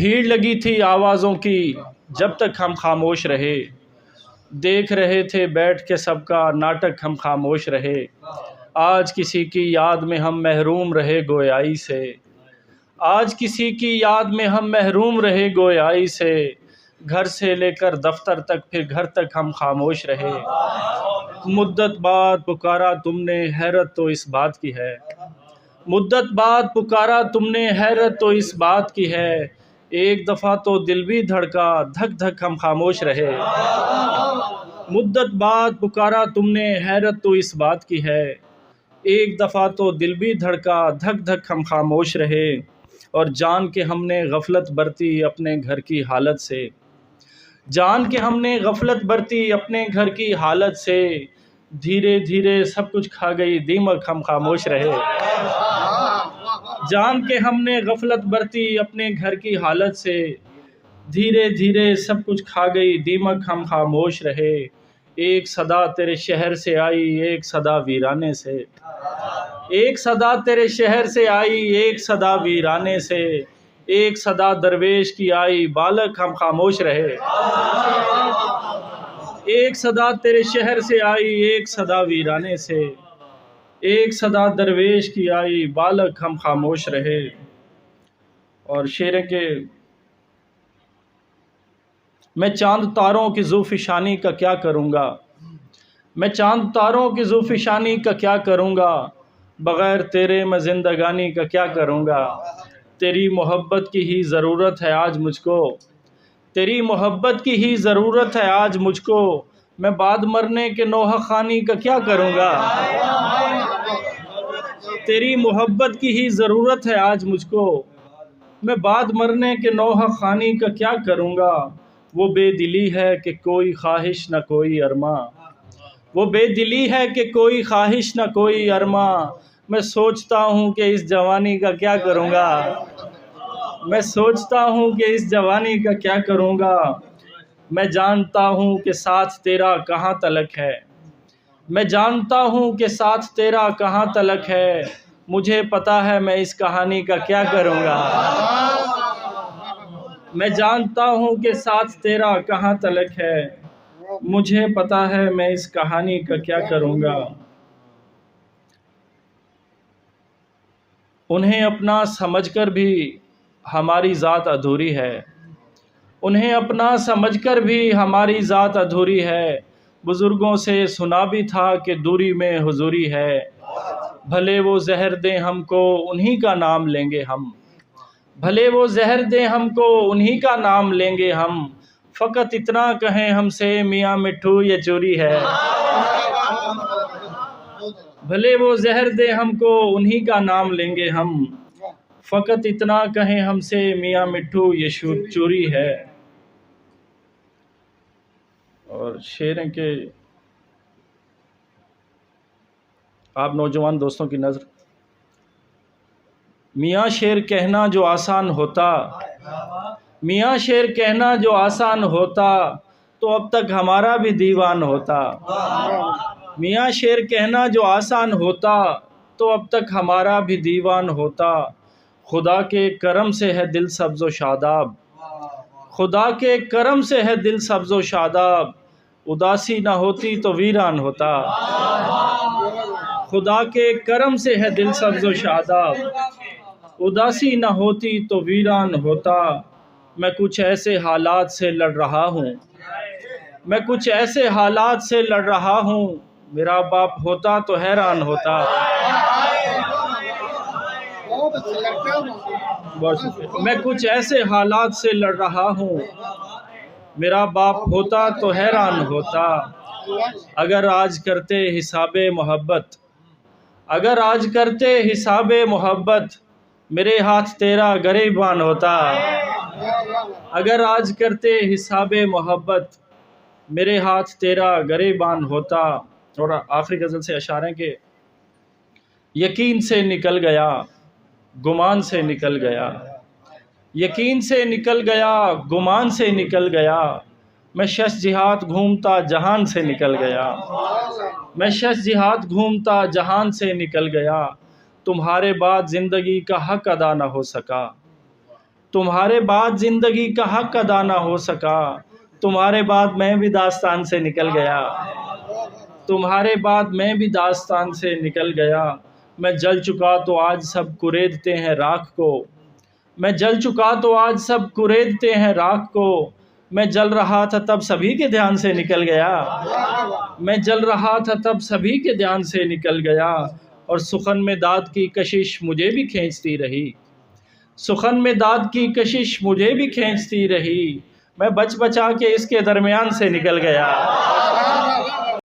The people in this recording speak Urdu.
بھیڑ لگی تھی آوازوں کی جب تک ہم خاموش رہے، دیکھ رہے تھے بیٹھ کے سب کا ناٹک ہم خاموش رہے۔ آج کسی کی یاد میں ہم محروم رہے گویائی سے، آج کسی کی یاد میں ہم محروم رہے گویائی سے، گھر سے لے کر دفتر تک پھر گھر تک ہم خاموش رہے۔ مدت بعد پکارا تم نے حیرت تو اس بات کی ہے، مدت بعد پکارا تم نے حیرت تو اس بات کی ہے، ایک دفعہ تو دل بھی دھڑکا دھک دھک ہم خاموش رہے۔ مدت بعد پکارا تم نے حیرت تو اس بات کی ہے، ایک دفعہ تو دل بھی دھڑکا دھک دھک ہم خاموش رہے، اور جان کے ہم نے غفلت برتی اپنے گھر کی حالت سے، جان کے ہم نے غفلت برتی اپنے گھر کی حالت سے، دھیرے دھیرے سب کچھ کھا گئی دیمک ہم خاموش رہے۔ جان کے ہم نے غفلت برتی اپنے گھر کی حالت سے، دھیرے دھیرے سب کچھ کھا گئی دیمک ہم خاموش رہے۔ ایک صدا تیرے شہر سے آئی ایک صدا ویرانے سے، ایک صدا تیرے شہر سے آئی ایک صدا ویرانے سے، ایک صدا درویش کی آئی بالک ہم خاموش رہے۔ ایک صدا تیرے شہر سے آئی ایک صدا ویرانے سے، ایک صدا درویش کی آئی بالک ہم خاموش رہے۔ اور شعر ہے کہ میں چاند تاروں کی ذوفشانی کا کیا کروں گا، میں چاند تاروں کی ذوفشانی کا کیا کروں گا، بغیر تیرے میں زندگانی کا کیا کروں گا، تیری محبت کی ہی ضرورت ہے آج مجھ کو، تیری محبت کی ہی ضرورت ہے آج مجھ کو، میں بعد مرنے کے نوحہ خوانی کا کیا کروں گا، تیری محبت کی ہی ضرورت ہے آج مجھ کو، میں بعد مرنے کے نوحہ خوانی کا کیا کروں گا، وہ بے دلی ہے کہ کوئی خواہش نہ کوئی ارماں، وہ بے دلی ہے کہ کوئی خواہش نہ کوئی ارماں، میں سوچتا ہوں کہ اس جوانی کا کیا کروں گا، میں سوچتا ہوں کہ اس جوانی کا کیا کروں گا، میں جانتا ہوں کہ ساتھ تیرا کہاں تلک ہے، میں جانتا ہوں کہ ساتھ تیرا کہاں تلک ہے، مجھے پتا ہے میں اس کہانی کا کیا کروں گا، میں جانتا ہوں کہ ساتھ تیرا کہاں تلک ہے، مجھے پتا ہے میں اس کہانی کا کیا کروں گا۔ انہیں اپنا سمجھ کر بھی ہماری ذات ادھوری ہے، انہیں اپنا سمجھ کر بھی ہماری ذات ادھوری ہے، بزرگوں سے سنا بھی تھا کہ دوری میں حضوری ہے، بھلے وہ زہر دیں ہم کو انہی کا نام لیں گے ہم، بھلے وہ زہر دیں ہم کو انہی کا نام لیں گے ہم، فقط اتنا کہیں ہم سے میاں مٹھو یہ چوری ہے، بھلے وہ زہر دیں ہم کو انہی کا نام لیں گے ہم، فقط اتنا کہیں ہم سے میاں مٹھو یہ چوری ہے۔ اور شعر ہے کہ آپ نوجوان دوستوں کی نظر، میاں شعر کہنا جو آسان ہوتا، میاں شعر کہنا جو آسان ہوتا تو اب تک ہمارا بھی دیوان ہوتا، میاں شعر کہنا جو آسان ہوتا تو اب تک ہمارا بھی دیوان ہوتا، خدا کے کرم سے ہے دل سبز و شاداب، خدا کے کرم سے ہے دل سبز و شاداب، اداسی نہ ہوتی تو ویران ہوتا، خدا کے کرم سے ہے دل سبز و شاداب، اداسی نہ ہوتی تو ویران ہوتا، میں کچھ ایسے حالات سے لڑ رہا ہوں، میں کچھ ایسے حالات سے لڑ رہا ہوں، میرا باپ ہوتا تو حیران ہوتا، میں کچھ ایسے حالات سے لڑ رہا ہوں، میرا باپ ہوتا تو حیران ہوتا، اگر آج کرتے حساب محبت، اگر آج کرتے حساب محبت، میرے ہاتھ تیرا گریبان ہوتا، اگر آج کرتے حساب محبت، میرے ہاتھ تیرا گریبان ہوتا۔ اور آخری غزل سے اشعار ہیں کہ یقین سے نکل گیا گمان سے نکل گیا، یقین سے نکل گیا گمان سے نکل گیا، میں شش جہات گھومتا جہان سے نکل گیا، میں شش جہات گھومتا جہان سے نکل گیا، تمہارے بعد زندگی کا حق ادا نہ ہو سکا، تمہارے بعد زندگی کا حق ادا نہ ہو سکا، تمہارے بعد میں بھی داستان سے نکل گیا، تمہارے بعد میں بھی داستان سے نکل گیا۔ میں جل چکا تو آج سب کریدتے ہیں راکھ کو، میں جل چکا تو آج سب کریدتے ہیں راکھ کو، میں جل رہا تھا تب سبھی کے دھیان سے نکل گیا، میں جل رہا تھا تب سبھی کے دھیان سے نکل گیا، اور سخن میں داد کی کشش مجھے بھی کھینچتی رہی، سخن میں داد کی کشش مجھے بھی کھینچتی رہی، میں بچ بچا کے اس کے درمیان سے نکل گیا۔